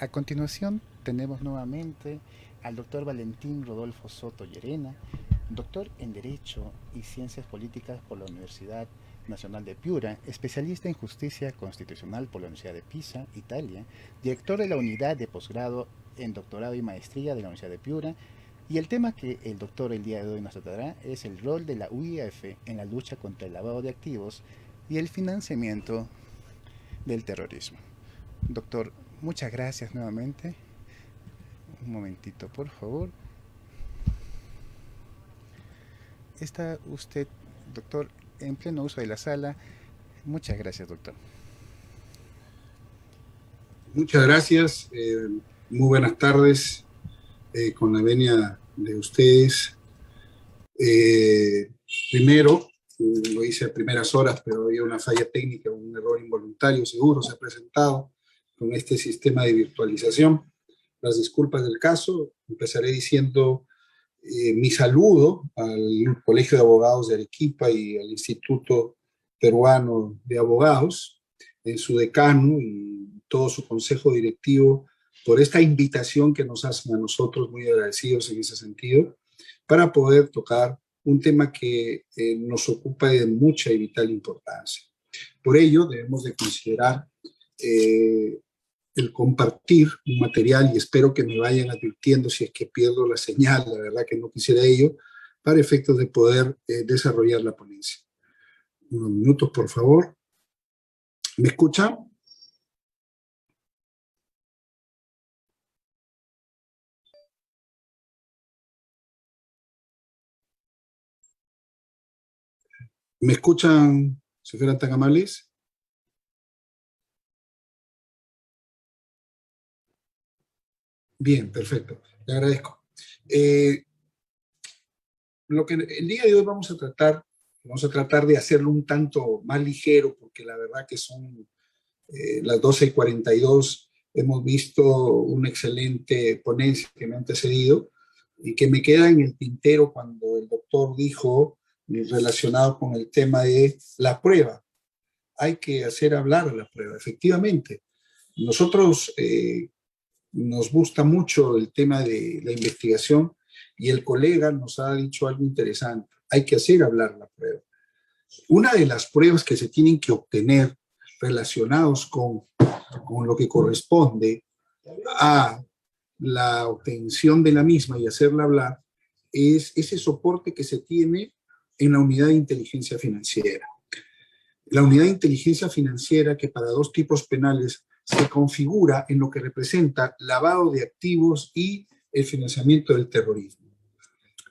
A continuación tenemos nuevamente al doctor Valentín Rodolfo Soto Llerena, doctor en Derecho y Ciencias Políticas por la Universidad Nacional de Piura, especialista en Justicia Constitucional por la Universidad de Pisa, Italia, director de la Unidad de Posgrado en Doctorado y Maestría de la Universidad de Piura, y el tema que el doctor el día de hoy nos tratará es el rol de la UIF en la lucha contra el lavado de activos y el financiamiento del terrorismo. Doctor, muchas gracias nuevamente. Un momentito, por favor. Está usted, doctor, en pleno uso de la sala. Muchas gracias, doctor. Muchas gracias. Muy buenas tardes con la venia de ustedes. Primero, lo hice a primeras horas, pero había una falla técnica, un error involuntario, seguro se ha presentado con este sistema de virtualización. Las disculpas del caso. Empezaré diciendo mi saludo al Colegio de Abogados de Arequipa y al Instituto Peruano de Abogados, en su decano y todo su consejo directivo, por esta invitación que nos hacen a nosotros, muy agradecidos en ese sentido, para poder tocar un tema que nos ocupa de mucha y vital importancia. Por ello, debemos de considerar el compartir un material, y espero que me vayan advirtiendo si es que pierdo la señal, la verdad que no quisiera ello, para efectos de poder desarrollar la ponencia. Unos minutos, por favor. ¿Me escucha? ¿Me escuchan, si fueran tan amables? Bien, perfecto. Le agradezco. Lo que el día de hoy vamos a tratar de hacerlo un tanto más ligero, porque la verdad que son las 12:42. Hemos visto una excelente ponencia que me ha antecedido y que me queda en el tintero cuando el doctor dijo, relacionado con el tema de la prueba. Hay que hacer hablar a la prueba, efectivamente. Nosotros nos gusta mucho el tema de la investigación y el colega nos ha dicho algo interesante. Hay que hacer hablar la prueba. Una de las pruebas que se tienen que obtener relacionados con lo que corresponde a la obtención de la misma y hacerla hablar es ese soporte que se tiene en la unidad de inteligencia financiera. La unidad de inteligencia financiera, que para dos tipos penales se configura en lo que representa lavado de activos y el financiamiento del terrorismo.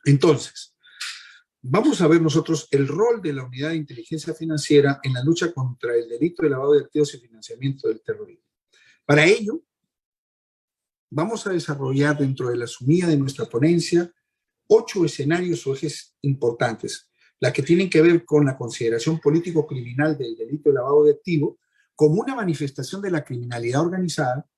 Entonces, vamos a ver nosotros el rol de la unidad de inteligencia financiera en la lucha contra el delito de lavado de activos y financiamiento del terrorismo. Para ello, vamos a desarrollar dentro de la sumida de nuestra ponencia 8 escenarios o ejes importantes, las que tienen que ver con la consideración político-criminal del delito de lavado de activos como una manifestación de la criminalidad organizada,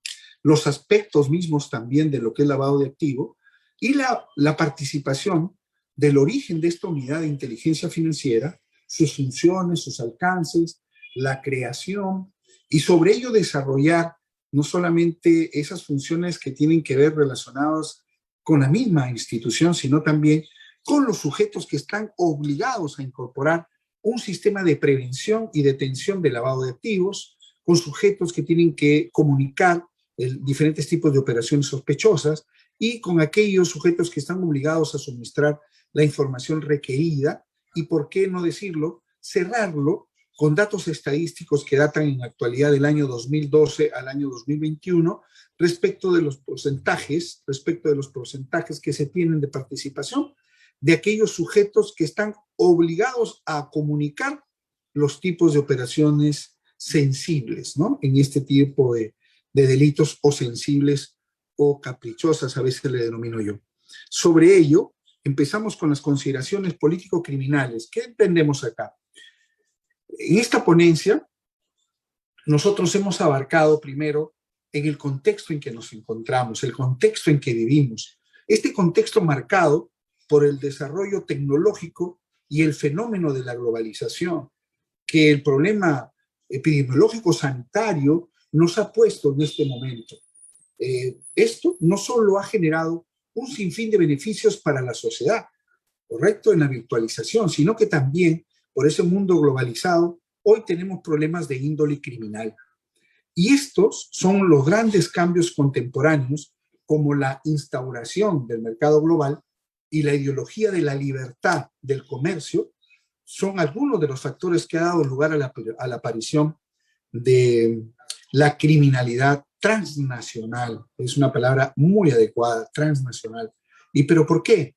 los aspectos mismos también de lo que es lavado de activos y la participación del origen de esta unidad de inteligencia financiera, sus funciones, sus alcances, la creación, y sobre ello desarrollar no solamente esas funciones que tienen que ver relacionadas con la misma institución, sino también con los sujetos que están obligados a incorporar un sistema de prevención y detención de lavado de activos, con sujetos que tienen que comunicar diferentes tipos de operaciones sospechosas y con aquellos sujetos que están obligados a suministrar la información requerida y, por qué no decirlo, cerrarlo con datos estadísticos que datan en la actualidad del año 2012 al año 2021 respecto de los porcentajes que se tienen de participación de aquellos sujetos que están obligados a comunicar los tipos de operaciones sensibles, ¿no? En este tipo de delitos o sensibles o caprichosas, a veces le denomino yo. Sobre ello, empezamos con las consideraciones político-criminales. ¿Qué entendemos acá? En esta ponencia, nosotros hemos abarcado primero en el contexto en que nos encontramos, el contexto en que vivimos. Este contexto marcado por el desarrollo tecnológico y el fenómeno de la globalización, que el problema epidemiológico sanitario nos ha puesto en este momento. esto no solo ha generado un sinfín de beneficios para la sociedad, correcto, en la virtualización, sino que también por ese mundo globalizado, hoy tenemos problemas de índole criminal. Y estos son los grandes cambios contemporáneos, como la instauración del mercado global y la ideología de la libertad del comercio, son algunos de los factores que ha dado lugar a la aparición de la criminalidad transnacional. Es una palabra muy adecuada, transnacional. ¿Y pero por qué?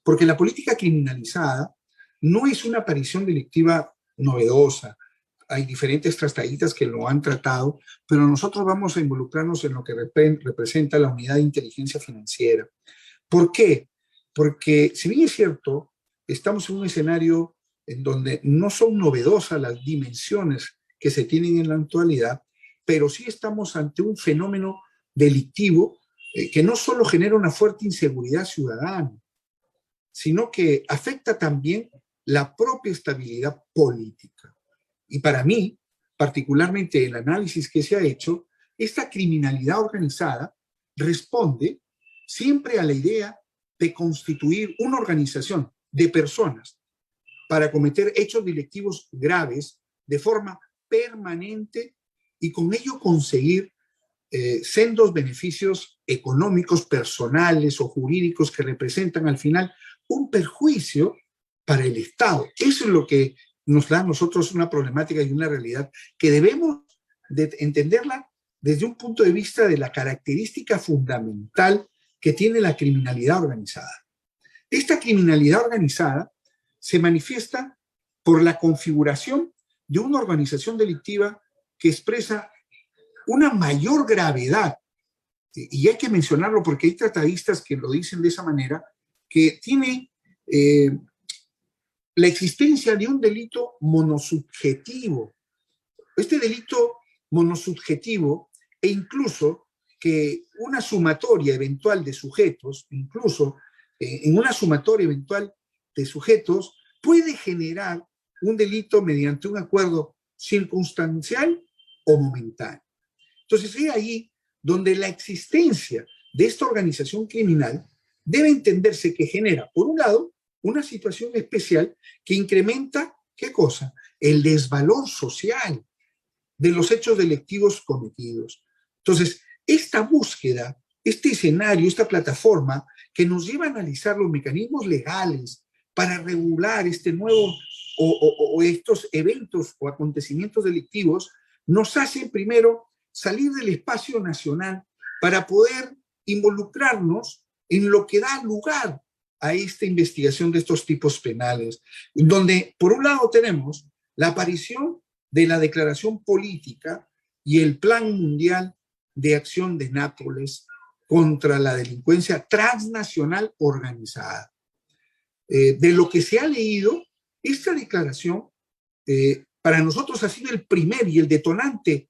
Porque la política criminalizada no es una aparición delictiva novedosa. Hay diferentes tratatistas que lo han tratado, pero nosotros vamos a involucrarnos en lo que representa la unidad de inteligencia financiera. ¿Por qué? Porque si bien es cierto, estamos en un escenario en donde no son novedosas las dimensiones que se tienen en la actualidad, pero sí estamos ante un fenómeno delictivo que no solo genera una fuerte inseguridad ciudadana, sino que afecta también la propia estabilidad política. Y para mí, particularmente el análisis que se ha hecho, esta criminalidad organizada responde siempre a la idea de constituir una organización de personas para cometer hechos delictivos graves de forma permanente y con ello conseguir sendos beneficios económicos, personales o jurídicos que representan al final un perjuicio para el Estado. Eso es lo que nos da a nosotros una problemática y una realidad que debemos de entenderla desde un punto de vista de la característica fundamental que tiene la criminalidad organizada. Esta criminalidad organizada se manifiesta por la configuración de una organización delictiva que expresa una mayor gravedad, y hay que mencionarlo porque hay tratadistas que lo dicen de esa manera, que tiene la existencia de un delito monosubjetivo. Este delito monosubjetivo e incluso que una sumatoria eventual de sujetos, incluso en una sumatoria eventual de sujetos, puede generar un delito mediante un acuerdo circunstancial o momentáneo. Entonces es ahí donde la existencia de esta organización criminal debe entenderse que genera, por un lado, una situación especial que incrementa, ¿qué cosa? El desvalor social de los hechos delictivos cometidos. Entonces, esta búsqueda, este escenario, esta plataforma que nos lleva a analizar los mecanismos legales para regular este nuevo o estos eventos o acontecimientos delictivos, nos hacen primero salir del espacio nacional para poder involucrarnos en lo que da lugar a esta investigación de estos tipos penales, donde por un lado tenemos la aparición de la declaración política y el Plan Mundial de Acción de Nápoles contra la delincuencia transnacional organizada. De lo que se ha leído, esta declaración para nosotros ha sido el primer y el detonante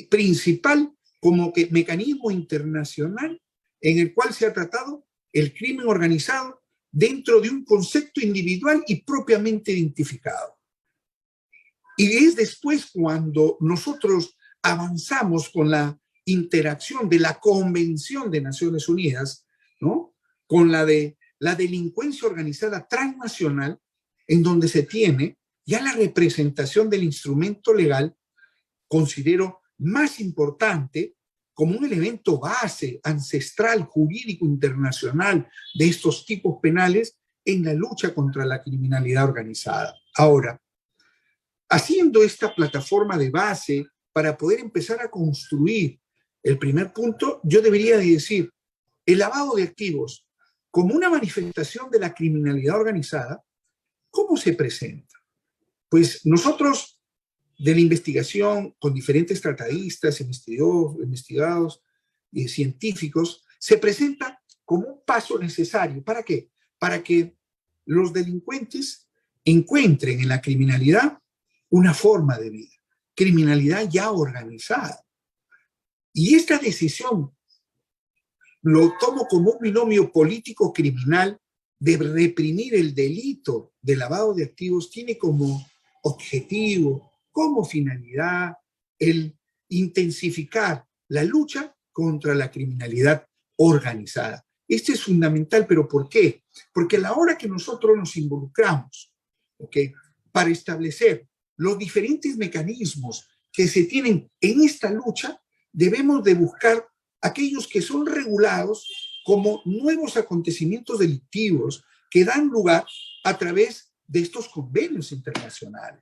principal como que mecanismo internacional en el cual se ha tratado el crimen organizado dentro de un concepto individual y propiamente identificado. Y es después cuando nosotros avanzamos con la interacción de la Convención de Naciones Unidas, ¿no? Con la de la delincuencia organizada transnacional, en donde se tiene ya la representación del instrumento legal, considero más importante como un elemento base, ancestral, jurídico, internacional de estos tipos penales en la lucha contra la criminalidad organizada. Ahora, haciendo esta plataforma de base para poder empezar a construir el primer punto, yo debería decir, el lavado de activos como una manifestación de la criminalidad organizada, ¿cómo se presenta? Pues nosotros de la investigación con diferentes tratadistas, investigados y científicos, se presenta como un paso necesario. ¿Para qué? Para que los delincuentes encuentren en la criminalidad una forma de vida, criminalidad ya organizada. Y esta decisión lo tomo como un binomio político-criminal de reprimir el delito de lavado de activos, tiene como objetivo, como finalidad, el intensificar la lucha contra la criminalidad organizada. Este es fundamental, pero ¿por qué? Porque a la hora que nosotros nos involucramos, ¿okay?, para establecer los diferentes mecanismos que se tienen en esta lucha, debemos de buscar aquellos que son regulados como nuevos acontecimientos delictivos que dan lugar a través de estos convenios internacionales.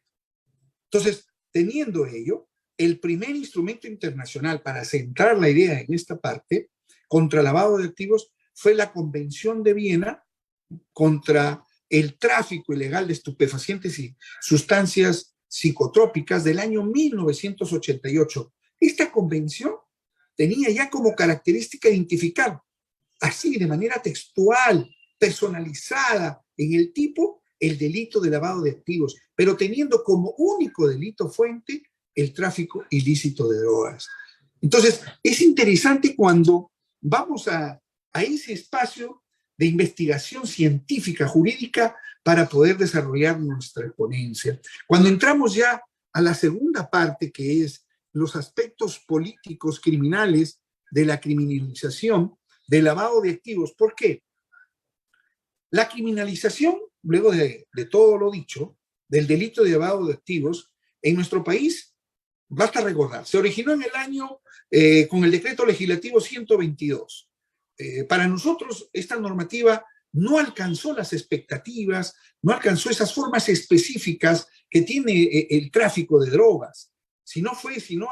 Entonces, teniendo ello, el primer instrumento internacional para centrar la idea en esta parte contra lavado de activos fue la Convención de Viena contra el tráfico ilegal de estupefacientes y sustancias psicotrópicas del año 1988. Esta convención tenía ya como característica identificar, así de manera textual, personalizada en el tipo, el delito de lavado de activos, pero teniendo como único delito fuente el tráfico ilícito de drogas. Entonces, es interesante cuando vamos a ese espacio de investigación científica, jurídica, para poder desarrollar nuestra ponencia. Cuando entramos ya a la segunda parte, que es los aspectos políticos criminales de la criminalización del lavado de activos. ¿Por qué? La criminalización, luego de todo lo dicho, del delito de lavado de activos, en nuestro país, basta recordar, se originó en el año con el decreto legislativo 122. Para nosotros, esta normativa no alcanzó las expectativas, no alcanzó esas formas específicas que tiene el tráfico de drogas. Sino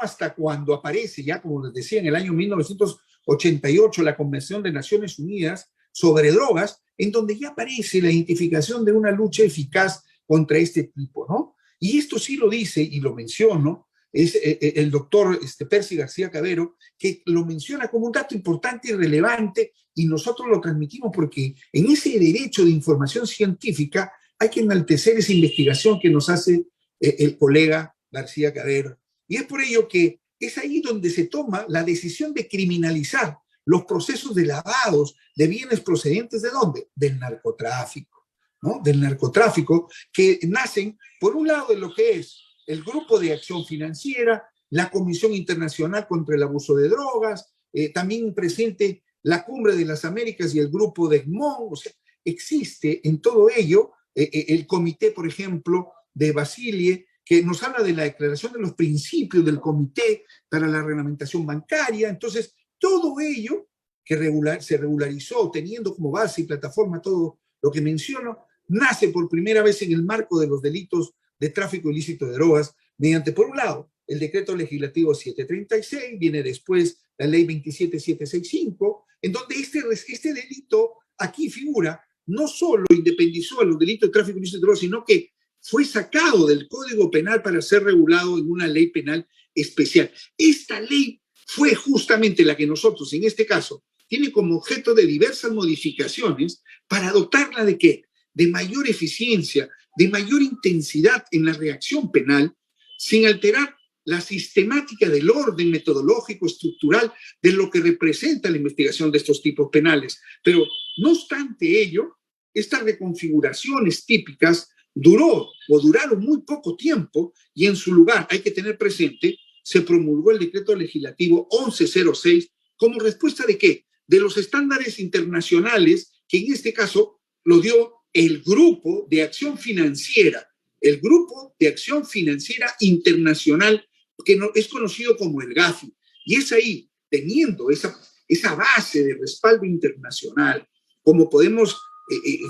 hasta cuando aparece, ya como les decía, en el año 1988, la Convención de Naciones Unidas sobre drogas, en donde ya aparece la identificación de una lucha eficaz contra este tipo, ¿no? Y esto sí lo dice, y lo menciono, es el doctor Percy García Cabero, que lo menciona como un dato importante y relevante, y nosotros lo transmitimos porque en ese derecho de información científica hay que enaltecer esa investigación que nos hace el colega García Cabero. Y es por ello que es ahí donde se toma la decisión de criminalizar los procesos de lavados de bienes procedentes ¿de dónde? Del narcotráfico, ¿no? Del narcotráfico, que nacen, por un lado, de lo que es el Grupo de Acción Financiera, la Comisión Internacional contra el Abuso de Drogas, también presente la Cumbre de las Américas y el Grupo de Egmont. O sea, existe en todo ello el comité, por ejemplo, de Basilie, que nos habla de la declaración de los principios del Comité para la Reglamentación Bancaria. Entonces, todo ello que se regularizó teniendo como base y plataforma todo lo que menciono, nace por primera vez en el marco de los delitos de tráfico ilícito de drogas, mediante, por un lado, el decreto legislativo 736, viene después la ley 27765, en donde este delito aquí figura, no solo independizó a los delitos de tráfico ilícito de drogas, sino que fue sacado del Código Penal para ser regulado en una ley penal especial. Esta ley fue justamente la que nosotros, en este caso, tiene como objeto de diversas modificaciones para dotarla de ¿qué? De mayor eficiencia, de mayor intensidad en la reacción penal, sin alterar la sistemática del orden metodológico estructural de lo que representa la investigación de estos tipos penales. Pero, no obstante ello, estas reconfiguraciones típicas duraron muy poco tiempo, y en su lugar, hay que tener presente, se promulgó el decreto legislativo 1106 como respuesta ¿de qué? De los estándares internacionales que en este caso lo dio el Grupo de Acción Financiera, el Grupo de Acción Financiera Internacional, que es conocido como el GAFI. Y es ahí, teniendo esa base de respaldo internacional, como podemos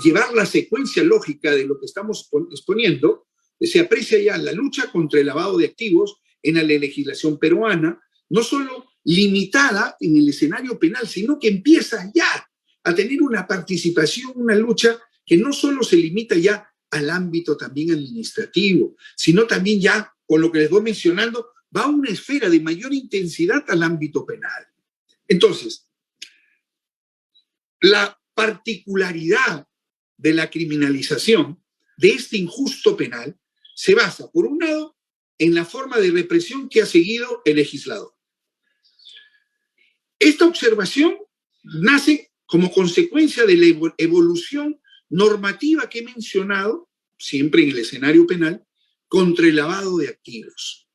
llevar la secuencia lógica de lo que estamos exponiendo, se aprecia ya la lucha contra el lavado de activos en la legislación peruana, no solo limitada en el escenario penal, sino que empieza ya a tener una participación, una lucha que no solo se limita ya al ámbito también administrativo, sino también ya, con lo que les voy mencionando, va a una esfera de mayor intensidad al ámbito penal. Entonces, la particularidad de la criminalización de este injusto penal se basa, por un lado, en la forma de represión que ha seguido el legislador. Esta observación nace como consecuencia de la evolución normativa que he mencionado, siempre en el escenario penal, contra el lavado de activos.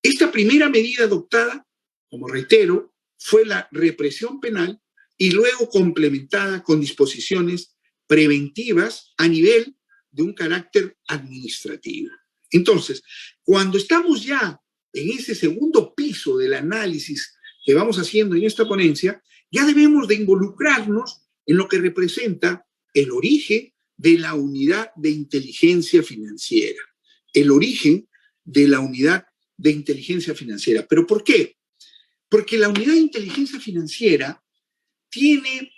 Esta primera medida adoptada, como reitero, fue la represión penal y luego complementada con disposiciones preventivas a nivel de un carácter administrativo. Entonces, cuando estamos ya en ese segundo piso del análisis que vamos haciendo en esta ponencia, ya debemos de involucrarnos en lo que representa el origen de la unidad de inteligencia financiera. El origen de la unidad de inteligencia financiera. ¿Pero por qué? Porque la unidad de inteligencia financiera tiene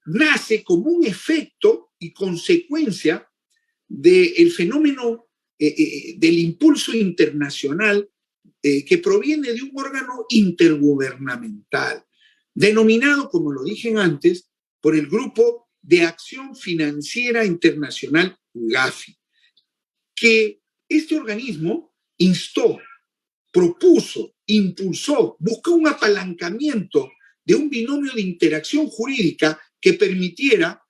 nace como un efecto y consecuencia del fenómeno del impulso internacional que proviene de un órgano intergubernamental, denominado, como lo dije antes, por el Grupo de Acción Financiera Internacional, GAFI, que este organismo instó, propuso, impulsó, buscó un apalancamiento de un binomio de interacción jurídica que permitiera,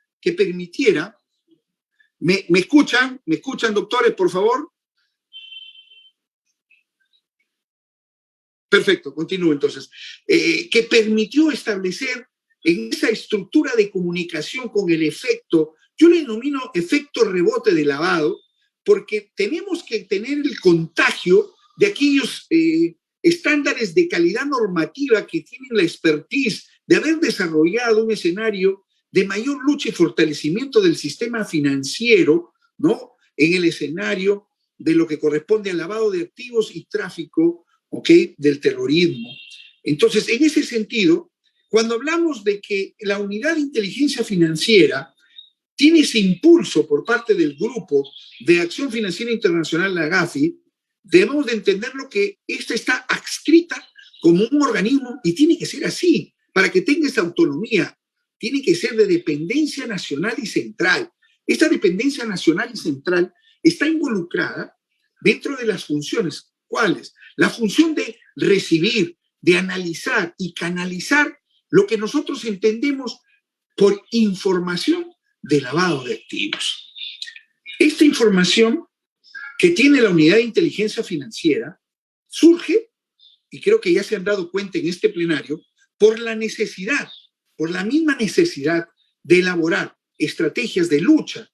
¿me escuchan, doctores, por favor? Perfecto, continúo entonces. Que permitió establecer en esa estructura de comunicación con el efecto, yo le denomino efecto rebote de lavado, porque tenemos que tener el contagio de aquellos estándares de calidad normativa que tienen la expertise de haber desarrollado un escenario de mayor lucha y fortalecimiento del sistema financiero, ¿no? En el escenario de lo que corresponde al lavado de activos y tráfico, ¿ok?, del terrorismo. Entonces, en ese sentido, cuando hablamos de que la unidad de inteligencia financiera tiene ese impulso por parte del Grupo de Acción Financiera Internacional, la GAFI, debemos de entenderlo que esta está adscrita como un organismo y tiene que ser así, para que tenga esa autonomía, tiene que ser de dependencia nacional y central. Esta dependencia nacional y central está involucrada dentro de las funciones. ¿Cuáles? La función de recibir, de analizar y canalizar lo que nosotros entendemos por información de lavado de activos. Esta información que tiene la unidad de inteligencia financiera surge, y creo que ya se han dado cuenta en este plenario, por la necesidad, por la misma necesidad de elaborar estrategias de lucha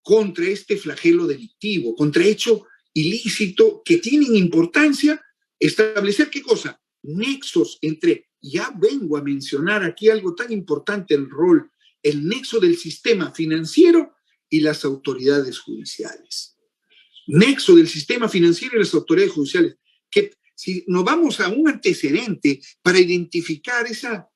contra este flagelo delictivo, contra hecho ilícito que tienen importancia, establecer ¿qué cosa? Nexos entre, ya vengo a mencionar aquí algo tan importante, el nexo del sistema financiero y las autoridades judiciales. Nexo del sistema financiero y las autoridades judiciales, que si nos vamos a un antecedente para identificar esa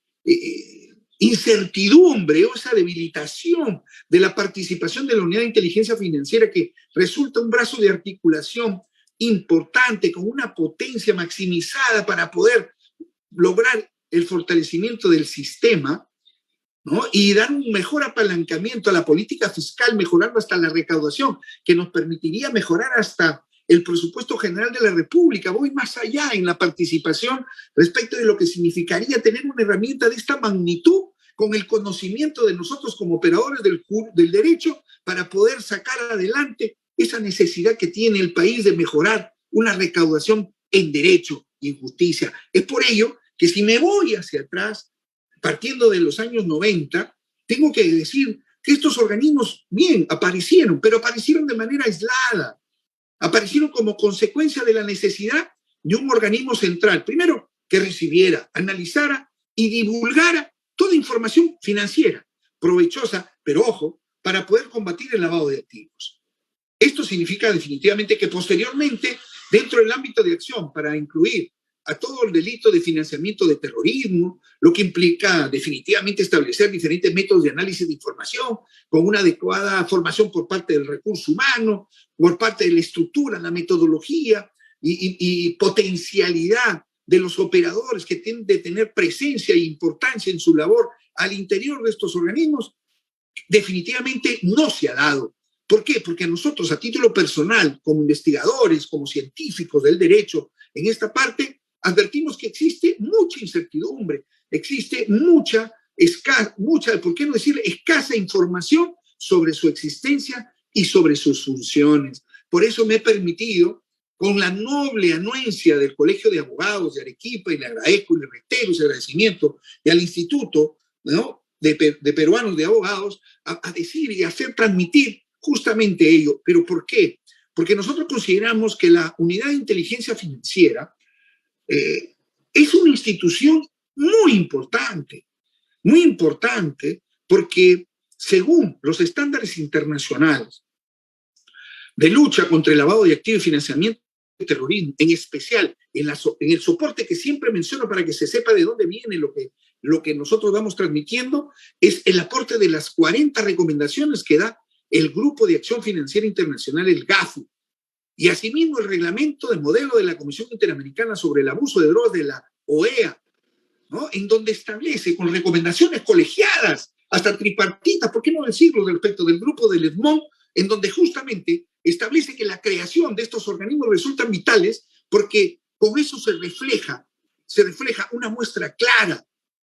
incertidumbre o esa debilitación de la participación de la unidad de inteligencia financiera, que resulta un brazo de articulación importante, con una potencia maximizada para poder lograr el fortalecimiento del sistema, ¿no? Y dar un mejor apalancamiento a la política fiscal, mejorando hasta la recaudación, que nos permitiría mejorar hasta el presupuesto general de la República. Voy más allá en la participación respecto de lo que significaría tener una herramienta de esta magnitud con el conocimiento de nosotros como operadores del derecho para poder sacar adelante esa necesidad que tiene el país de mejorar una recaudación en derecho y en justicia. Es por ello que si me voy hacia atrás, partiendo de los años 90, tengo que decir que estos organismos, bien, aparecieron, pero aparecieron de manera aislada. Aparecieron como consecuencia de la necesidad de un organismo central, primero, que recibiera, analizara y divulgara toda información financiera, provechosa, pero ojo, para poder combatir el lavado de activos. Esto significa definitivamente que posteriormente, dentro del ámbito de acción, para incluir a todo el delito de financiamiento de terrorismo, lo que implica definitivamente establecer diferentes métodos de análisis de información con una adecuada formación por parte del recurso humano, por parte de la estructura, la metodología y potencialidad de los operadores que tienen de tener presencia e importancia en su labor al interior de estos organismos, definitivamente no se ha dado. ¿Por qué? Porque nosotros, a título personal, como investigadores, como científicos del derecho, en esta parte, advertimos que existe mucha incertidumbre, existe mucha, ¿por qué no decir escasa información sobre su existencia y sobre sus funciones? Por eso me he permitido con la noble anuencia del Colegio de Abogados de Arequipa, y le agradezco y le reitero ese agradecimiento, y al Instituto, ¿no?, de Peruanos de Abogados, a decir y hacer transmitir justamente ello. ¿Pero por qué? Porque nosotros consideramos que la Unidad de Inteligencia Financiera es una institución muy importante, porque según los estándares internacionales de lucha contra el lavado de activos y financiamiento de terrorismo, en especial en el soporte que siempre menciono para que se sepa de dónde viene lo que nosotros vamos transmitiendo, es el aporte de las 40 recomendaciones que da el Grupo de Acción Financiera Internacional, el GAFI, y asimismo el reglamento de modelo de la Comisión Interamericana sobre el abuso de drogas de la OEA, ¿no?, en donde establece con recomendaciones colegiadas, hasta tripartitas, ¿por qué no decirlo?, respecto del grupo del EDMON, en donde justamente establece que la creación de estos organismos resultan vitales porque con eso se refleja una muestra clara,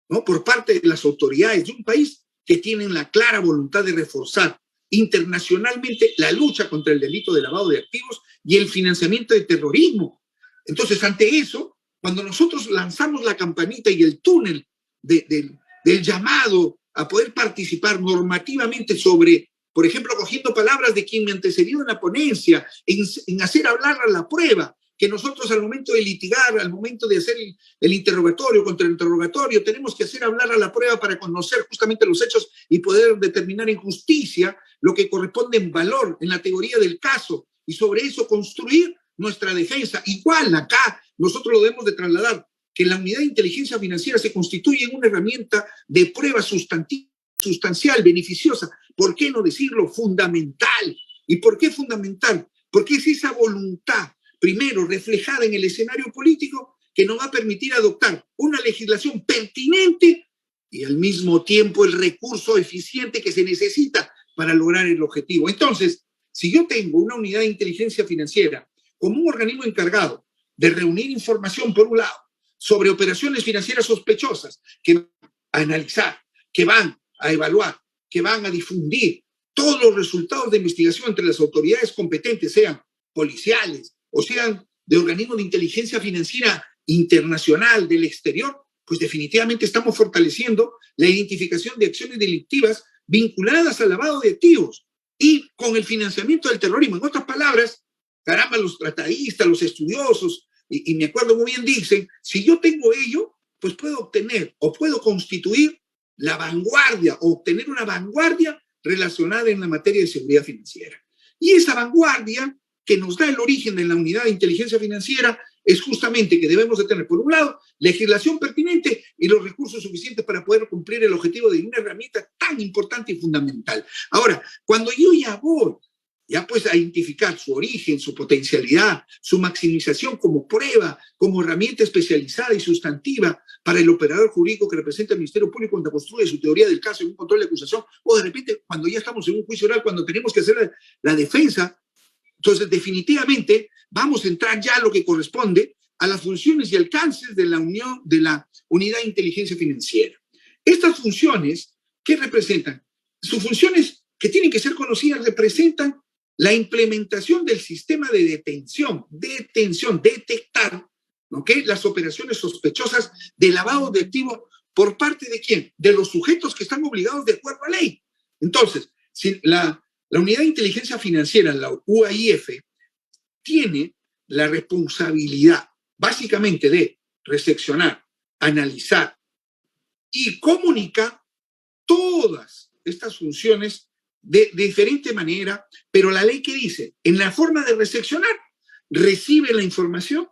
¿no?, por parte de las autoridades de un país que tienen la clara voluntad de reforzar internacionalmente la lucha contra el delito de lavado de activos y el financiamiento de terrorismo. Entonces, ante eso, cuando nosotros lanzamos la campanita y el túnel del llamado a poder participar normativamente sobre, por ejemplo, cogiendo palabras de quien me antecedió en la ponencia, en hacer hablar a la prueba, que nosotros al momento de litigar, al momento de hacer el interrogatorio contra el interrogatorio, tenemos que hacer hablar a la prueba para conocer justamente los hechos y poder determinar en justicia lo que corresponde en valor, en la teoría del caso, y sobre eso construir nuestra defensa. Igual acá nosotros lo debemos de trasladar, que la unidad de inteligencia financiera se constituye en una herramienta de prueba sustancial, beneficiosa, ¿por qué no decirlo? Fundamental. ¿Y por qué fundamental? Porque es esa voluntad, primero, reflejada en el escenario político, que nos va a permitir adoptar una legislación pertinente y al mismo tiempo el recurso eficiente que se necesita para lograr el objetivo. Entonces, si yo tengo una unidad de inteligencia financiera como un organismo encargado de reunir información, por un lado, sobre operaciones financieras sospechosas, que van a analizar, que van a evaluar, que van a difundir todos los resultados de investigación entre las autoridades competentes, sean policiales o sean de organismos de inteligencia financiera internacional del exterior, pues definitivamente estamos fortaleciendo la identificación de acciones delictivas vinculadas al lavado de activos y con el financiamiento del terrorismo. En otras palabras, caramba, los tratadistas, los estudiosos, y me acuerdo muy bien, dicen, si yo tengo ello, pues puedo obtener o puedo constituir la vanguardia o obtener una vanguardia relacionada en la materia de seguridad financiera. Y esa vanguardia que nos da el origen de la unidad de inteligencia financiera es justamente que debemos de tener, por un lado, legislación pertinente y los recursos suficientes para poder cumplir el objetivo de una herramienta tan importante y fundamental. Ahora, cuando yo ya voy pues a identificar su origen, su potencialidad, su maximización como prueba, como herramienta especializada y sustantiva para el operador jurídico que representa al Ministerio Público cuando construye su teoría del caso en un control de acusación, o de repente cuando ya estamos en un juicio oral, cuando tenemos que hacer la defensa, entonces definitivamente vamos a entrar ya a lo que corresponde a las funciones y alcances de la unidad de inteligencia financiera. Estas funciones, ¿qué representan? Sus funciones que tienen que ser conocidas representan la implementación del sistema de detención, detectar, ¿okay?, las operaciones sospechosas de lavado de activos por parte de ¿quién? De los sujetos que están obligados de acuerdo a ley. Entonces, si la unidad de inteligencia financiera, la UAIF, tiene la responsabilidad básicamente de recepcionar, analizar y comunicar todas estas funciones de diferente manera, pero la ley que dice, en la forma de recepcionar, recibe la información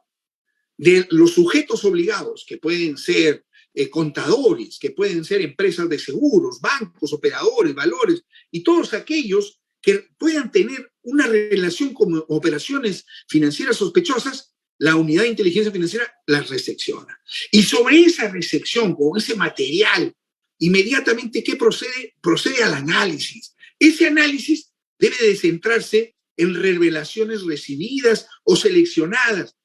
de los sujetos obligados, que pueden ser contadores, que pueden ser empresas de seguros, bancos, operadores, valores, y todos aquellos que puedan tener una relación con operaciones financieras sospechosas, la unidad de inteligencia financiera las recepciona. Y sobre esa recepción, con ese material, inmediatamente, ¿qué procede? Procede al análisis. Ese análisis debe de centrarse en revelaciones recibidas o seleccionadas,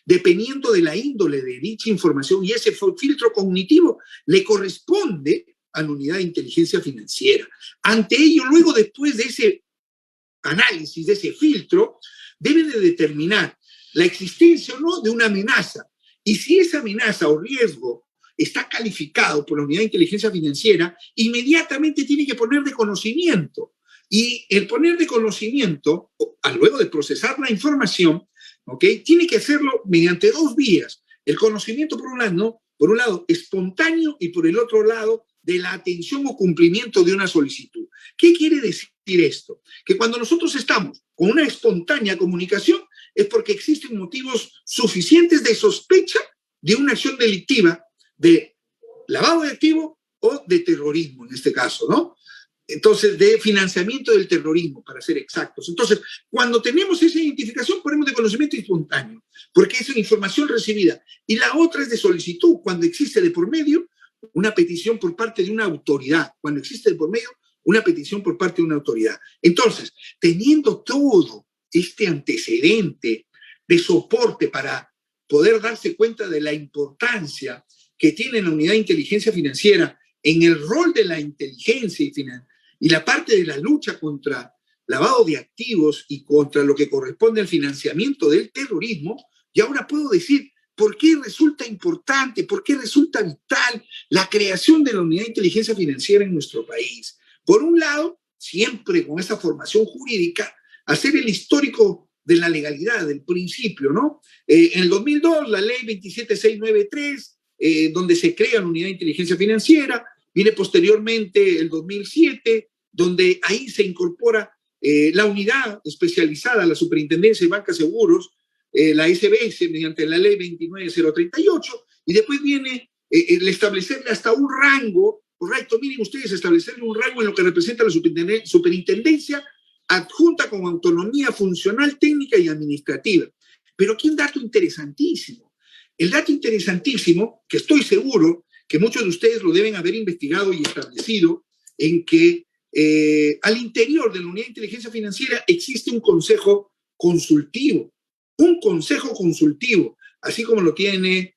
dependiendo de la índole de dicha información, y ese filtro cognitivo le corresponde a la unidad de inteligencia financiera. Ante ello, luego, después de ese análisis, de ese filtro, debe de determinar la existencia o no de una amenaza. Y si esa amenaza o riesgo está calificado por la unidad de inteligencia financiera, inmediatamente tiene que poner de conocimiento. Y el poner de conocimiento, luego de procesar la información, ¿okay?, tiene que hacerlo mediante dos vías. El conocimiento, por un lado, espontáneo, y por el otro lado, de la atención o cumplimiento de una solicitud. ¿Qué quiere decir esto? Que cuando nosotros estamos con una espontánea comunicación es porque existen motivos suficientes de sospecha de una acción delictiva, de lavado de activos o de terrorismo, en este caso, ¿no? Entonces, de financiamiento del terrorismo, para ser exactos. Entonces, cuando tenemos esa identificación, ponemos de conocimiento espontáneo, porque es una información recibida. Y la otra es de solicitud, cuando existe de por medio una petición por parte de una autoridad, cuando existe de por medio una petición por parte de una autoridad. Entonces, teniendo todo este antecedente de soporte para poder darse cuenta de la importancia que tiene la unidad de inteligencia financiera en el rol de la inteligencia y la parte de la lucha contra lavado de activos y contra lo que corresponde al financiamiento del terrorismo, y ahora puedo decir por qué resulta importante, por qué resulta vital la creación de la unidad de inteligencia financiera en nuestro país. Por un lado, siempre con esa formación jurídica, hacer el histórico de la legalidad, del principio, ¿no? En el 2002, la ley 27693, donde se crea la unidad de inteligencia financiera, viene posteriormente el 2007, donde ahí se incorpora la unidad especializada, la Superintendencia de Bancas Seguros, la SBS, mediante la ley 29038, y después viene el establecerle hasta un rango, correcto, miren ustedes, establecerle un rango en lo que representa la superintendencia adjunta con autonomía funcional, técnica y administrativa. Pero aquí un dato interesantísimo. El dato interesantísimo, que estoy seguro que muchos de ustedes lo deben haber investigado y establecido, en que al interior de la unidad de inteligencia financiera existe un consejo consultivo, así como lo tiene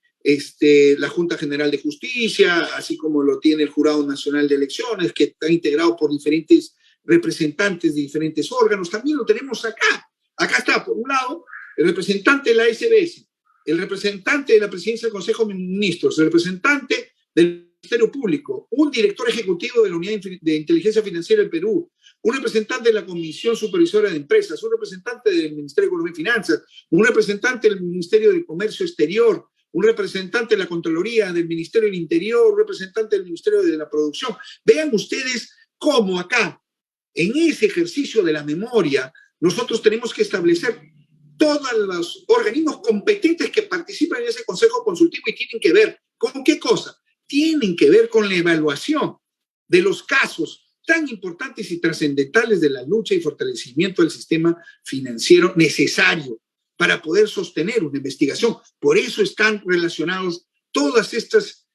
la Junta General de Justicia, así como lo tiene el Jurado Nacional de Elecciones, que está integrado por diferentes representantes de diferentes órganos. También lo tenemos acá. Acá está, por un lado, el representante de la SBS, el representante de la Presidencia del Consejo de Ministros, el representante del Ministerio Público, un director ejecutivo de la Unidad de Inteligencia Financiera del Perú, un representante de la Comisión Supervisora de Empresas, un representante del Ministerio de Economía y Finanzas, un representante del Ministerio de Comercio Exterior, un representante de la Contraloría, del Ministerio del Interior, un representante del Ministerio de la Producción. Vean ustedes cómo acá, en ese ejercicio de la memoria, nosotros tenemos que establecer todos los organismos competentes que participan en ese consejo consultivo, y tienen que ver con qué cosa. Tienen que ver con la evaluación de los casos tan importantes y trascendentales de la lucha y fortalecimiento del sistema financiero necesario para poder sostener una investigación. Por eso están relacionados todas estas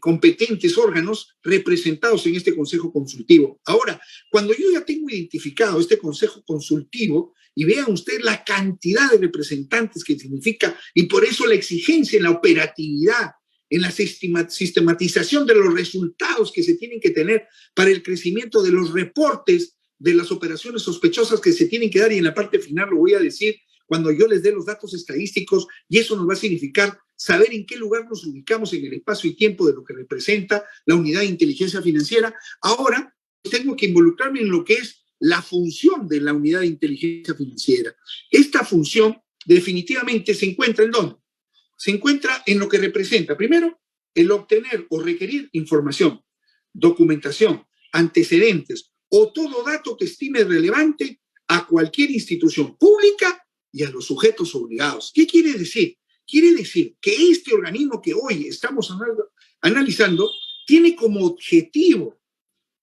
competentes órganos representados en este consejo consultivo. Ahora, cuando yo ya tengo identificado este consejo consultivo, y vean ustedes la cantidad de representantes que significa, y por eso la exigencia en la operatividad, en la sistematización de los resultados que se tienen que tener para el crecimiento de los reportes de las operaciones sospechosas que se tienen que dar, y en la parte final lo voy a decir cuando yo les dé los datos estadísticos, y eso nos va a significar saber en qué lugar nos ubicamos en el espacio y tiempo de lo que representa la unidad de inteligencia financiera. Ahora tengo que involucrarme en lo que es la función de la unidad de inteligencia financiera. Esta función definitivamente se encuentra ¿en dónde? Se encuentra en lo que representa, primero, el obtener o requerir información, documentación, antecedentes o todo dato que estime relevante a cualquier institución pública y a los sujetos obligados. ¿Qué quiere decir? Quiere decir que este organismo que hoy estamos analizando tiene como objetivo,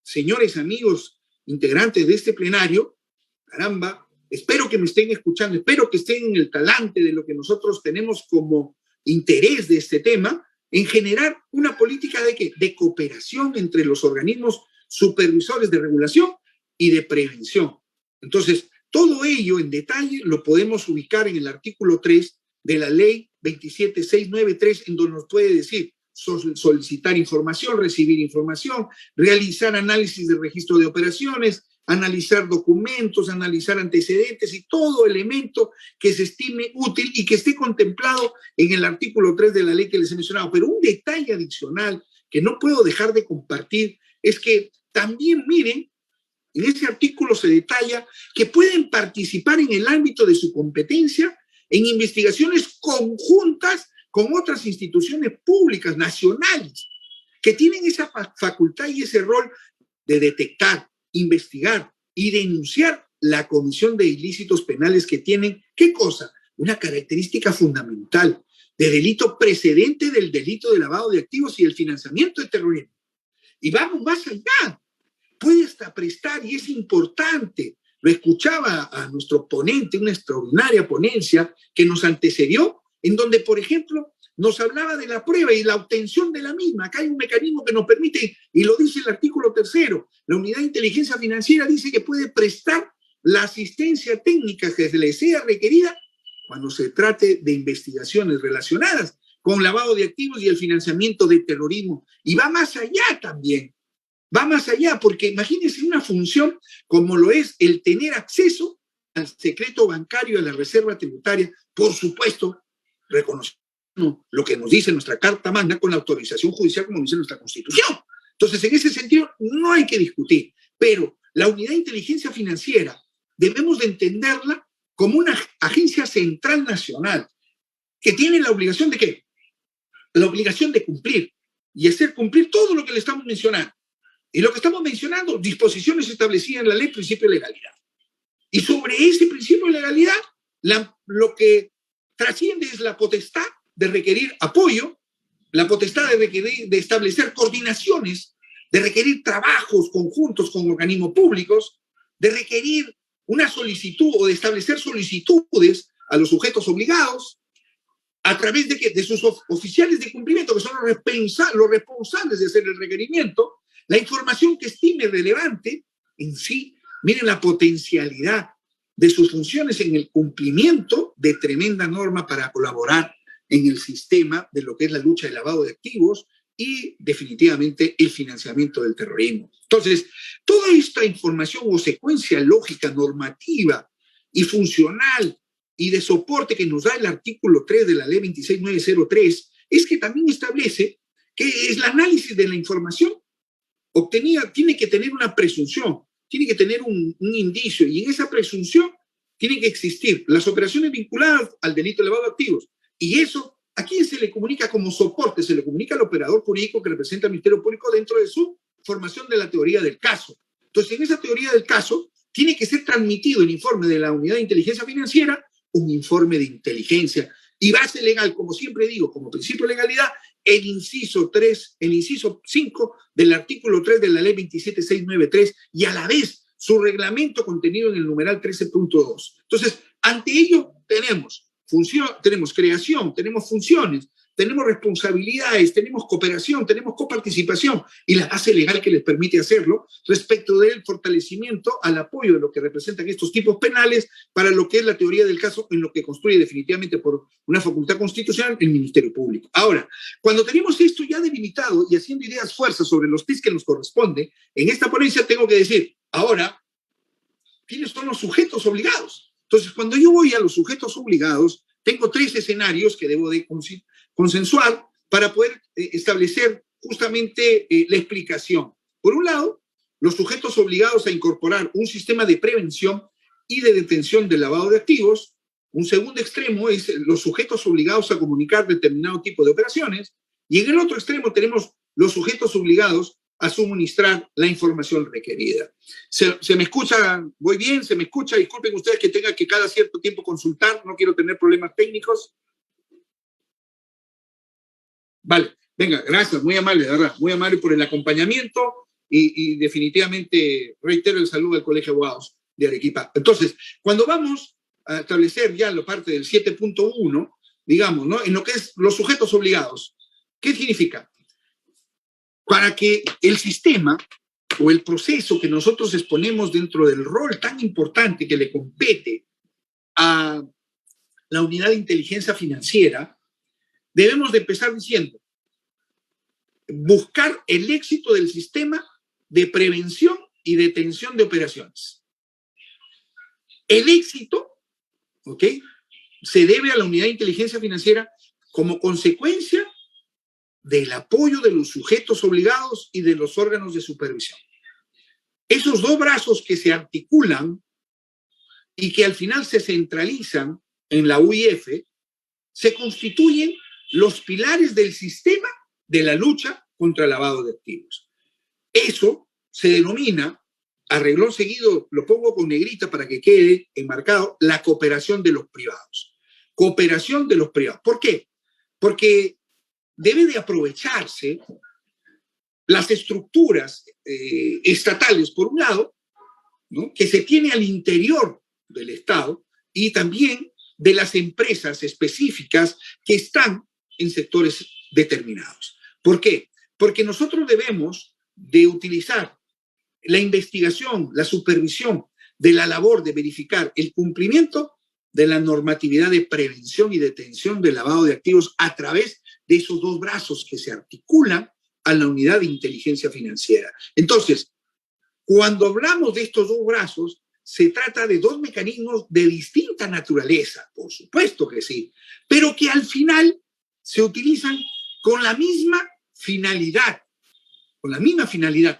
señores amigos integrantes de este plenario, caramba, espero que me estén escuchando, espero que estén en el talante de lo que nosotros tenemos como interés de este tema, en generar una política de ¿qué? De cooperación entre los organismos supervisores de regulación y de prevención. Entonces, todo ello en detalle lo podemos ubicar en el artículo 3 de la ley 27693, en donde nos puede decir solicitar información, recibir información, realizar análisis de registro de operaciones, analizar documentos, analizar antecedentes y todo elemento que se estime útil y que esté contemplado en el artículo 3 de la ley que les he mencionado. Pero un detalle adicional que no puedo dejar de compartir es que también miren, en ese artículo se detalla que pueden participar en el ámbito de su competencia en investigaciones conjuntas con otras instituciones públicas nacionales que tienen esa facultad y ese rol de detectar, investigar y denunciar la comisión de ilícitos penales que tienen, ¿qué cosa? Una característica fundamental de delito precedente del delito de lavado de activos y el financiamiento de terrorismo. Y vamos más allá, puede hasta prestar, y es importante, lo escuchaba a nuestro ponente, una extraordinaria ponencia que nos antecedió, en donde, por ejemplo, nos hablaba de la prueba y la obtención de la misma. Acá hay un mecanismo que nos permite, y lo dice el artículo 3º, la unidad de inteligencia financiera dice que puede prestar la asistencia técnica que se le sea requerida cuando se trate de investigaciones relacionadas con lavado de activos y el financiamiento de terrorismo. Y va más allá también. Va más allá, porque imagínense una función como lo es el tener acceso al secreto bancario, a la reserva tributaria, por supuesto, reconociendo lo que nos dice nuestra Carta Magna con la autorización judicial, como dice nuestra Constitución. Entonces, en ese sentido, no hay que discutir, pero la unidad de inteligencia financiera debemos de entenderla como una agencia central nacional que tiene la obligación de ¿qué? La obligación de cumplir y hacer cumplir todo lo que le estamos mencionando. Y lo que estamos mencionando, disposiciones establecidas en la ley, principio de legalidad. Y sobre ese principio de legalidad, lo que trasciende es la potestad de requerir apoyo, la potestad de requerir, de establecer coordinaciones, de requerir trabajos conjuntos con organismos públicos, de requerir una solicitud o de establecer solicitudes a los sujetos obligados a través de sus oficiales de cumplimiento, que son los responsables de hacer el requerimiento, la información que estime relevante en sí. Miren la potencialidad de sus funciones en el cumplimiento de tremenda norma para colaborar en el sistema de lo que es la lucha del lavado de activos y definitivamente el financiamiento del terrorismo. Entonces, toda esta información o secuencia lógica, normativa y funcional y de soporte que nos da el artículo 3 de la ley 26903 es que también establece que el análisis de la información obtenida tiene que tener una presunción, tiene que tener un indicio, y en esa presunción tienen que existir las operaciones vinculadas al delito de lavado de activos. Y eso, ¿a quién se le comunica como soporte? Se le comunica al operador jurídico que representa al Ministerio Público dentro de su formación de la teoría del caso. Entonces, en esa teoría del caso, tiene que ser transmitido el informe de la Unidad de Inteligencia Financiera, un informe de inteligencia. Y base legal, como siempre digo, como principio de legalidad, el inciso 5 del artículo 3 de la ley 27693 y a la vez su reglamento contenido en el numeral 13.2. Entonces, ante ello tenemos creación, tenemos funciones, tenemos responsabilidades, tenemos cooperación, tenemos coparticipación y la base legal que les permite hacerlo respecto del fortalecimiento al apoyo de lo que representan estos tipos penales para lo que es la teoría del caso, en lo que construye definitivamente por una facultad constitucional el Ministerio Público. Ahora, cuando tenemos esto ya delimitado y haciendo ideas fuerzas sobre los TIS que nos corresponde, en esta ponencia tengo que decir, ahora, ¿quiénes son los sujetos obligados? Entonces, cuando yo voy a los sujetos obligados, tengo 3 escenarios que debo de consensuar para poder establecer justamente la explicación. Por un lado, los sujetos obligados a incorporar un sistema de prevención y de detención del lavado de activos. Un segundo extremo es los sujetos obligados a comunicar determinado tipo de operaciones. Y en el otro extremo tenemos los sujetos obligados a suministrar la información requerida. ¿Se me escucha? ¿Voy bien? ¿Se me escucha? Disculpen ustedes que tenga que cada cierto tiempo consultar, no quiero tener problemas técnicos. Vale, venga, gracias, muy amable, de verdad, muy amable por el acompañamiento y definitivamente reitero el saludo al Colegio de Abogados de Arequipa. Entonces, cuando vamos a establecer ya la parte del 7.1, digamos, ¿no? En lo que es los sujetos obligados, ¿qué significa? Para que el sistema o el proceso que nosotros exponemos dentro del rol tan importante que le compete a la unidad de inteligencia financiera, debemos de empezar diciendo, buscar el éxito del sistema de prevención y detención de operaciones. El éxito, ¿ok?, se debe a la unidad de inteligencia financiera como consecuencia del apoyo de los sujetos obligados y de los órganos de supervisión. Esos dos brazos que se articulan y que al final se centralizan en la UIF, se constituyen los pilares del sistema de la lucha contra el lavado de activos. Eso se denomina, a renglón seguido, lo pongo con negrita para que quede enmarcado, la cooperación de los privados. Cooperación de los privados. ¿Por qué? Porque debe de aprovecharse las estructuras estatales, por un lado, ¿no?, que se tiene al interior del Estado, y también de las empresas específicas que están en sectores determinados. ¿Por qué? Porque nosotros debemos de utilizar la investigación, la supervisión de la labor de verificar el cumplimiento de la normatividad de prevención y detención del lavado de activos a través de esos dos brazos que se articulan a la unidad de inteligencia financiera. Entonces, cuando hablamos de estos dos brazos, se trata de dos mecanismos de distinta naturaleza, por supuesto que sí, pero que al final se utilizan con la misma finalidad,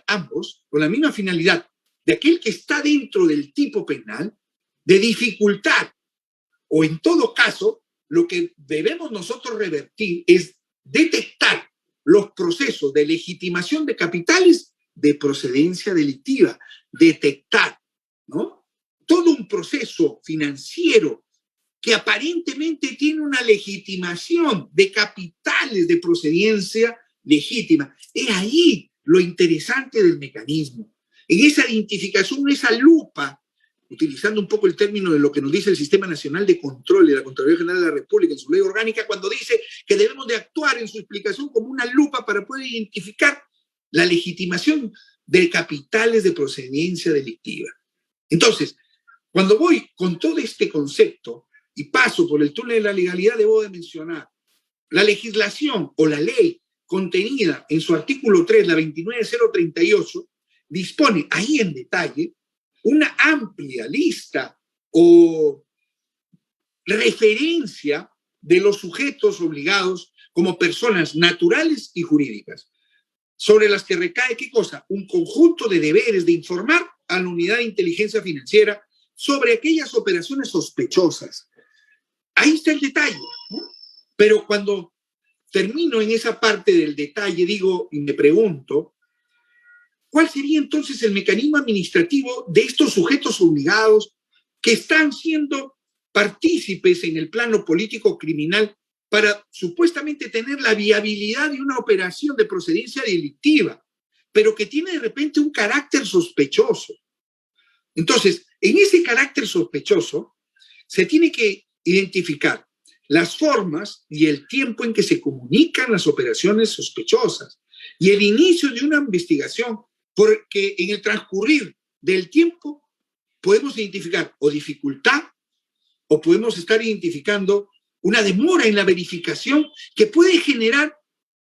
ambos, con la misma finalidad de aquel que está dentro del tipo penal, de dificultar, o en todo caso, lo que debemos nosotros revertir es detectar los procesos de legitimación de capitales de procedencia delictiva, detectar, ¿no?, todo un proceso financiero que aparentemente tiene una legitimación de capitales de procedencia legítima. Es ahí lo interesante del mecanismo. En esa identificación, esa lupa, utilizando un poco el término de lo que nos dice el Sistema Nacional de Control de la Contraloría General de la República en su ley orgánica, cuando dice que debemos de actuar en su explicación como una lupa para poder identificar la legitimación de capitales de procedencia delictiva. Entonces, cuando voy con todo este concepto y paso por el túnel de la legalidad, debo de mencionar la legislación o la ley contenida en su artículo 3, la 29038, dispone ahí en detalle una amplia lista o referencia de los sujetos obligados como personas naturales y jurídicas, sobre las que recae, ¿qué cosa? Un conjunto de deberes de informar a la unidad de inteligencia financiera sobre aquellas operaciones sospechosas. Ahí está el detalle, ¿no? Pero cuando termino en esa parte del detalle, digo y me pregunto, ¿cuál sería entonces el mecanismo administrativo de estos sujetos obligados que están siendo partícipes en el plano político criminal para supuestamente tener la viabilidad de una operación de procedencia delictiva, pero que tiene de repente un carácter sospechoso? Entonces, en ese carácter sospechoso se tiene que identificar las formas y el tiempo en que se comunican las operaciones sospechosas y el inicio de una investigación, porque en el transcurrir del tiempo podemos identificar o dificultad o podemos estar identificando una demora en la verificación que puede generar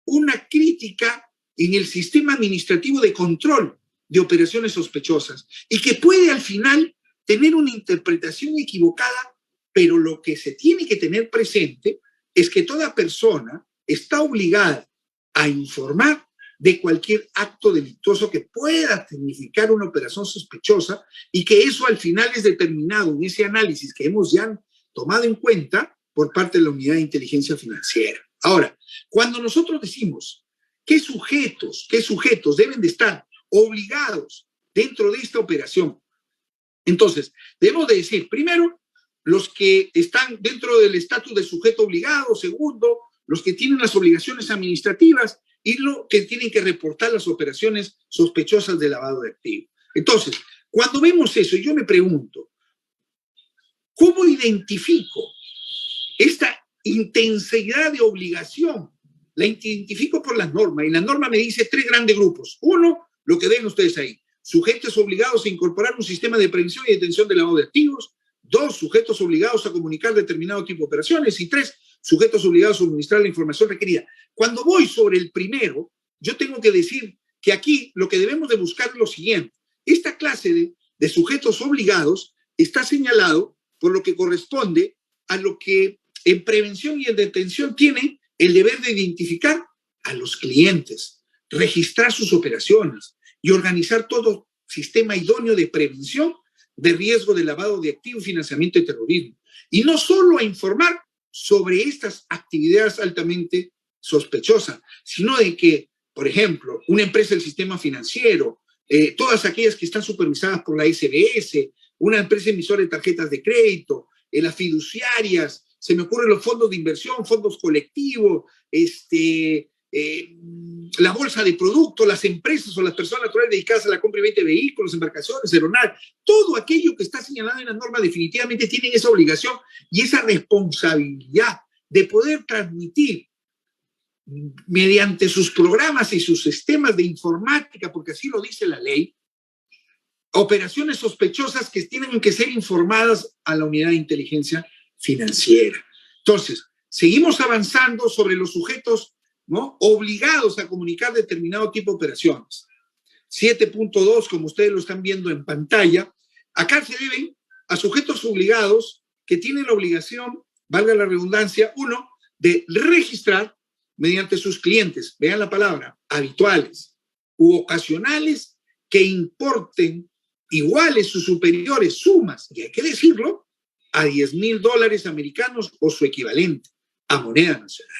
una crítica en el sistema administrativo de control de operaciones sospechosas y que puede al final tener una interpretación equivocada, pero lo que se tiene que tener presente es que toda persona está obligada a informar de cualquier acto delictuoso que pueda significar una operación sospechosa y que eso al final es determinado en ese análisis que hemos ya tomado en cuenta por parte de la unidad de inteligencia financiera. Ahora, cuando nosotros decimos qué sujetos deben de estar obligados dentro de esta operación, entonces debemos de decir, primero, los que están dentro del estatus de sujeto obligado, segundo, los que tienen las obligaciones administrativas y los que tienen que reportar las operaciones sospechosas de lavado de activos. Entonces, cuando vemos eso, yo me pregunto, ¿cómo identifico esta intensidad de obligación? La identifico por las normas y la norma me dice tres grandes grupos. Uno, lo que ven ustedes ahí, sujetos obligados a incorporar un sistema de prevención y detención del lavado de activos. Dos, sujetos obligados a comunicar determinado tipo de operaciones. Y tres, sujetos obligados a suministrar la información requerida. Cuando voy sobre el primero, yo tengo que decir que aquí lo que debemos de buscar es lo siguiente. esta clase de sujetos obligados está señalado por lo que corresponde a lo que en prevención y en detención tiene el deber de identificar a los clientes, registrar sus operaciones y organizar todo sistema idóneo de prevención de riesgo de lavado de activos y financiamiento de terrorismo. Y no solo a informar sobre estas actividades altamente sospechosas, sino de que, por ejemplo, una empresa del sistema financiero, todas aquellas que están supervisadas por la SBS, una empresa emisora de tarjetas de crédito, las fiduciarias, se me ocurren los fondos de inversión, fondos colectivos, la bolsa de productos, las empresas o las personas naturales dedicadas a la compra y venta de vehículos, embarcaciones, aeronaves, todo aquello que está señalado en la norma definitivamente tienen esa obligación y esa responsabilidad de poder transmitir mediante sus programas y sus sistemas de informática, porque así lo dice la ley, operaciones sospechosas que tienen que ser informadas a la unidad de inteligencia financiera. Entonces, seguimos avanzando sobre los sujetos, ¿no?, obligados a comunicar determinado tipo de operaciones. 7.2, como ustedes lo están viendo en pantalla, acá se deben a sujetos obligados que tienen la obligación, valga la redundancia, uno, de registrar mediante sus clientes, vean la palabra, habituales u ocasionales que importen iguales o superiores sumas, y hay que decirlo, a $10,000 americanos o su equivalente a moneda nacional.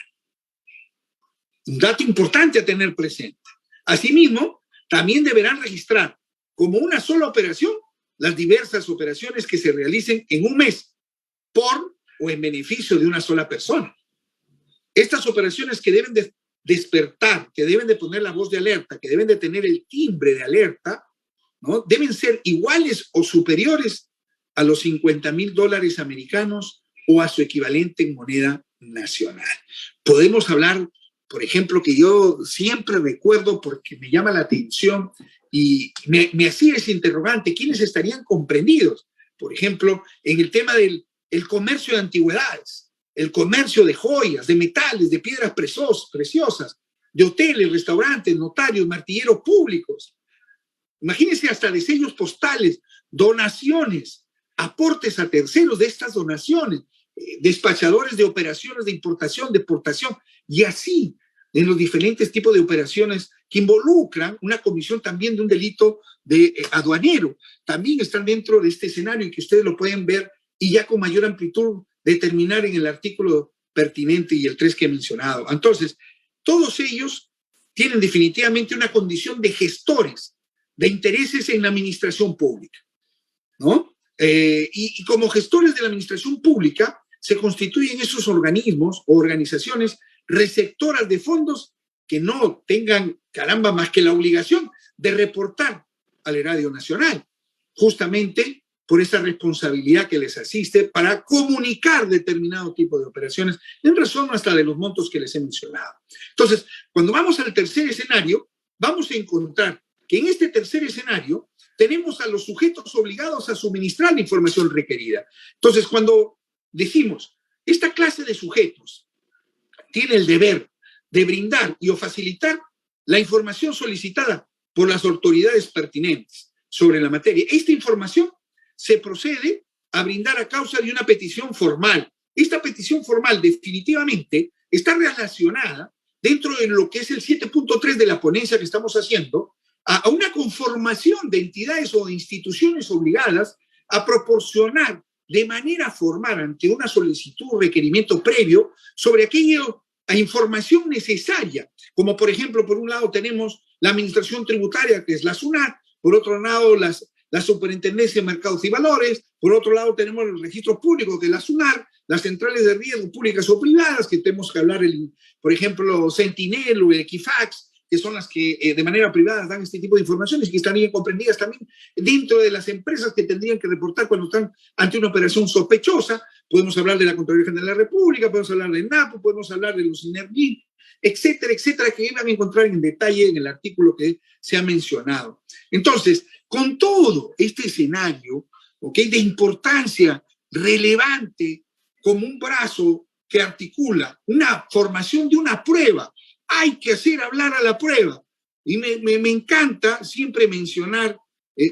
Un dato importante a tener presente. Asimismo, también deberán registrar como una sola operación las diversas operaciones que se realicen en un mes por o en beneficio de una sola persona. Estas operaciones que deben de despertar, que deben de poner la voz de alerta, que deben de tener el timbre de alerta, ¿no?, deben ser iguales o superiores a los $50,000 americanos o a su equivalente en moneda nacional. Podemos hablar, por ejemplo, que yo siempre recuerdo porque me llama la atención y me hacía ese interrogante, ¿quiénes estarían comprendidos? Por ejemplo, en el tema del comercio de antigüedades, el comercio de joyas, de metales, de piedras preciosas, de hoteles, restaurantes, notarios, martilleros públicos. Imagínense hasta de sellos postales, donaciones, aportes a terceros de estas donaciones, despachadores de operaciones de importación, de exportación, y así en los diferentes tipos de operaciones que involucran una comisión también de un delito de aduanero. También están dentro de este escenario y que ustedes lo pueden ver y ya con mayor amplitud determinar en el artículo pertinente y el 3 que he mencionado. Entonces, todos ellos tienen definitivamente una condición de gestores de intereses en la administración pública, ¿no? Y como gestores de la administración pública se constituyen esos organismos o organizaciones receptoras de fondos que no tengan, caramba, más que la obligación de reportar al Erario Nacional, justamente por esa responsabilidad que les asiste para comunicar determinado tipo de operaciones en razón hasta de los montos que les he mencionado. Entonces, cuando vamos al tercer escenario, vamos a encontrar que en este tercer escenario tenemos a los sujetos obligados a suministrar la información requerida. Entonces, cuando decimos, esta clase de sujetos tiene el deber de brindar y o facilitar la información solicitada por las autoridades pertinentes sobre la materia. Esta información se procede a brindar a causa de una petición formal. Esta petición formal definitivamente está relacionada dentro de lo que es el 7.3 de la ponencia que estamos haciendo a una conformación de entidades o de instituciones obligadas a proporcionar de manera formal ante una solicitud o requerimiento previo sobre aquella información necesaria, como por ejemplo, por un lado tenemos la administración tributaria, que es la SUNAT, por otro lado la Superintendencia de Mercados y Valores, por otro lado tenemos el registro público, que es la SUNAR, las centrales de riesgo públicas o privadas, que tenemos que hablar, por ejemplo, Sentinel o Equifax, que son las que de manera privada dan este tipo de informaciones y que estarían comprendidas también dentro de las empresas que tendrían que reportar cuando están ante una operación sospechosa. Podemos hablar de la Contraloría General de la República, podemos hablar de NAPO, podemos hablar de los INERGIN, etcétera, etcétera, que van a encontrar en detalle en el artículo que se ha mencionado. Entonces, con todo este escenario, ¿okay?, de importancia relevante como un brazo que articula una formación de una prueba, hay que hacer hablar a la prueba. Y me encanta siempre mencionar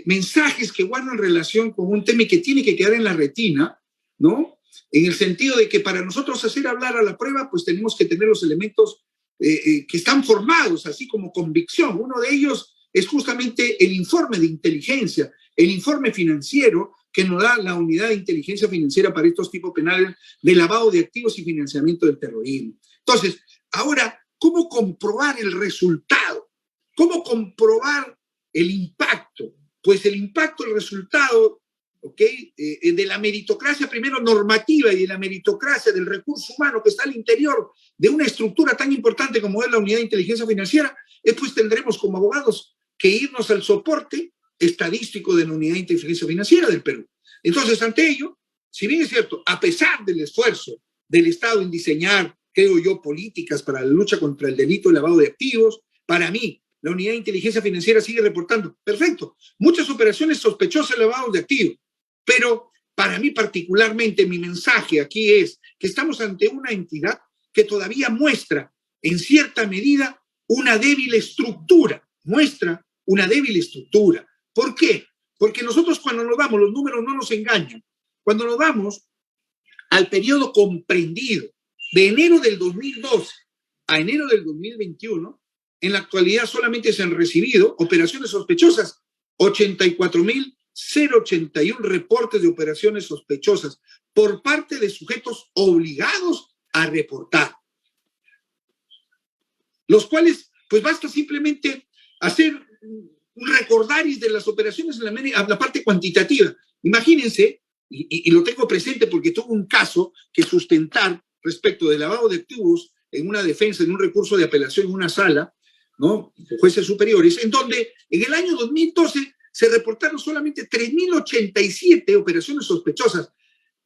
mensajes que guardan relación con un tema que tiene que quedar en la retina, ¿no? En el sentido de que para nosotros hacer hablar a la prueba, pues tenemos que tener los elementos que están formados, así como convicción. Uno de ellos es justamente el informe de inteligencia, el informe financiero que nos da la unidad de inteligencia financiera para estos tipos penales de lavado de activos y financiamiento del terrorismo. Entonces, ahora, ¿cómo comprobar el resultado? ¿Cómo comprobar el impacto? Pues el impacto, el resultado, ¿okay? De la meritocracia, primero normativa, y de la meritocracia del recurso humano que está al interior de una estructura tan importante como es la unidad de inteligencia financiera, pues tendremos como abogados que irnos al soporte estadístico de la unidad de inteligencia financiera del Perú. Entonces, ante ello, si bien es cierto, a pesar del esfuerzo del Estado en diseñar, creo yo, políticas para la lucha contra el delito de lavado de activos, para mí, la unidad de inteligencia financiera sigue reportando, perfecto, muchas operaciones sospechosas de lavado de activos, pero para mí particularmente mi mensaje aquí es que estamos ante una entidad que todavía muestra en cierta medida una débil estructura, muestra una débil estructura. ¿Por qué? Porque nosotros cuando nos vamos, los números no nos engañan, cuando nos vamos al periodo comprendido de enero del 2012 a enero del 2021, en la actualidad solamente se han recibido operaciones sospechosas, 84.081 reportes de operaciones sospechosas por parte de sujetos obligados a reportar, los cuales, pues basta simplemente hacer un recordaris de las operaciones en la parte cuantitativa. Imagínense, y lo tengo presente porque tuve un caso que sustentar respecto del lavado de activos en una defensa, en un recurso de apelación en una sala, ¿no? Jueces superiores, en donde en el año 2012 se reportaron solamente 3.087 operaciones sospechosas.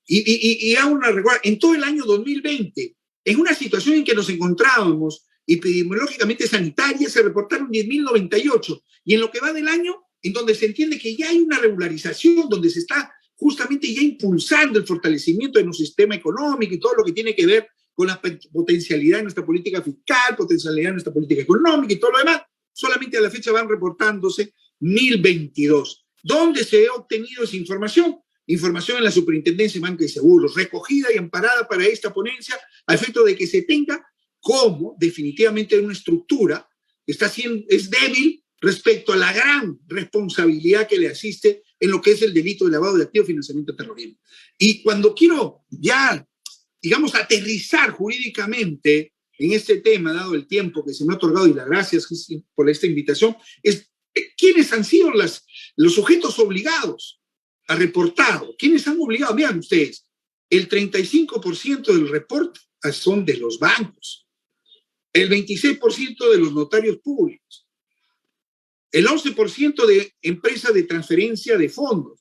Y hago una recuerda, en todo el año 2020, en una situación en que nos encontrábamos epidemiológicamente sanitaria, se reportaron 10.098. Y en lo que va del año, en donde se entiende que ya hay una regularización, donde se está justamente ya impulsando el fortalecimiento de nuestro sistema económico y todo lo que tiene que ver con la potencialidad de nuestra política fiscal, potencialidad de nuestra política económica y todo lo demás, solamente a la fecha van reportándose 1.022. ¿Dónde se ha obtenido esa información? Información en la Superintendencia de Banca y Seguros, recogida y amparada para esta ponencia, a efecto de que se tenga como definitivamente una estructura que es débil respecto a la gran responsabilidad que le asiste en lo que es el delito de lavado de activos y financiamiento de terrorismo. Y cuando quiero ya, digamos, aterrizar jurídicamente en este tema, dado el tiempo que se me ha otorgado y las gracias por esta invitación, es quiénes han sido los sujetos obligados a reportar, quiénes han obligado. Vean ustedes, el 35% del reporte son de los bancos, el 26% de los notarios públicos, el 11% de empresas de transferencia de fondos.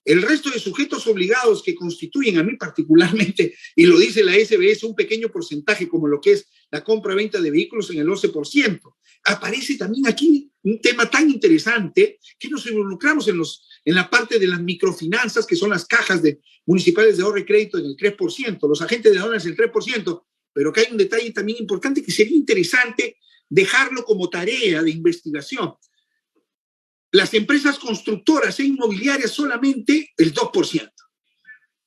El resto de sujetos obligados que constituyen, a mí particularmente, y lo dice la SBS, un pequeño porcentaje como lo que es la compra-venta de vehículos en el 11%. Aparece también aquí un tema tan interesante que nos involucramos en la parte de las microfinanzas, que son las cajas municipales de ahorro y crédito en el 3%, los agentes de aduanas el 3%, pero que hay un detalle también importante que sería interesante dejarlo como tarea de investigación. Las empresas constructoras e inmobiliarias solamente el 2%.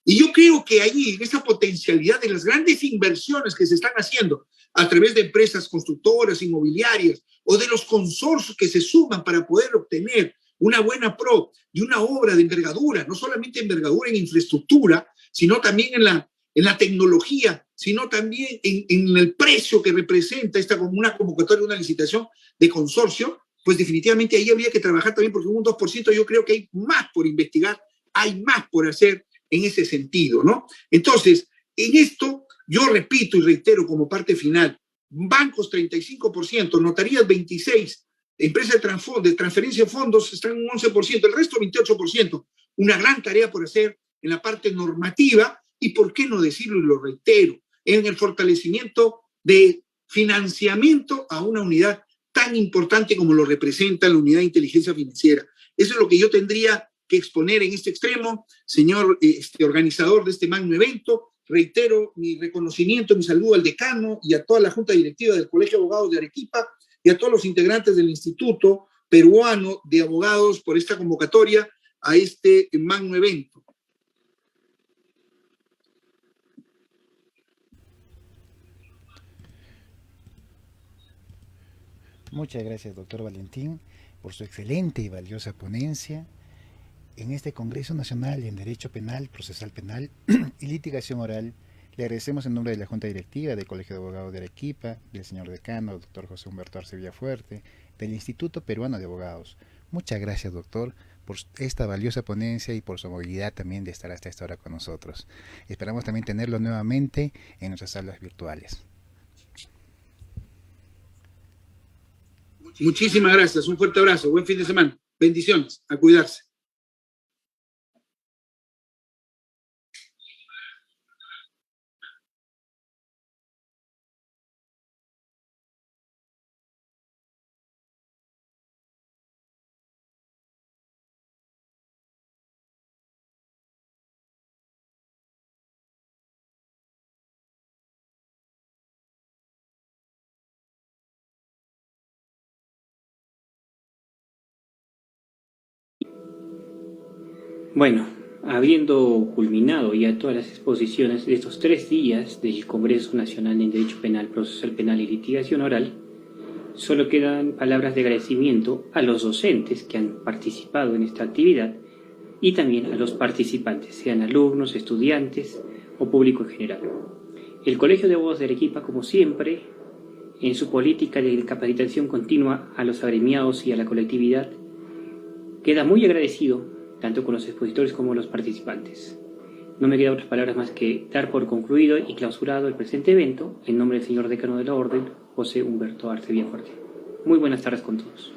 Y yo creo que ahí, en esa potencialidad de las grandes inversiones que se están haciendo a través de empresas constructoras, inmobiliarias, o de los consorcios que se suman para poder obtener una buena pro y una obra de envergadura, no solamente envergadura en infraestructura, sino también en la tecnología, sino también en el precio que representa una convocatoria, una licitación de consorcio, pues definitivamente ahí habría que trabajar también, porque un 2% yo creo que hay más por investigar, hay más por hacer en ese sentido, ¿no? Entonces, en esto yo repito y reitero como parte final, bancos 35%, notarías 26%, empresas de transferencia de fondos están en un 11%, el resto 28%, una gran tarea por hacer en la parte normativa y, por qué no decirlo y lo reitero, en el fortalecimiento de financiamiento a una unidad tan importante como lo representa la unidad de inteligencia financiera. Eso es lo que yo tendría que exponer en este extremo, señor organizador de este magno evento. Reitero mi reconocimiento, mi saludo al decano y a toda la junta directiva del Colegio de Abogados de Arequipa y a todos los integrantes del instituto Peruano de Abogados por esta convocatoria a este magno evento. Muchas gracias, doctor Valentín, por su excelente y valiosa ponencia en este Congreso Nacional en Derecho Penal, Procesal Penal y Litigación Oral. Le agradecemos en nombre de la Junta Directiva del Colegio de Abogados de Arequipa, del señor decano, doctor José Humberto Arce Villafuerte, del Instituto Peruano de Abogados. Muchas gracias, doctor, por esta valiosa ponencia y por su movilidad también de estar hasta esta hora con nosotros. Esperamos también tenerlo nuevamente en nuestras salas virtuales. Muchísimas gracias, un fuerte abrazo, buen fin de semana, bendiciones, a cuidarse. Bueno, habiendo culminado ya todas las exposiciones de estos 3 días del Congreso Nacional en Derecho Penal, Procesal Penal y Litigación Oral, solo quedan palabras de agradecimiento a los docentes que han participado en esta actividad y también a los participantes, sean alumnos, estudiantes o público en general. El Colegio de Abogados de Arequipa, como siempre, en su política de capacitación continua a los agremiados y a la colectividad, queda muy agradecido tanto con los expositores como los participantes. No me quedan otras palabras más que dar por concluido y clausurado el presente evento en nombre del señor decano de la Orden, José Humberto Arce Villafuerte. Muy buenas tardes con todos.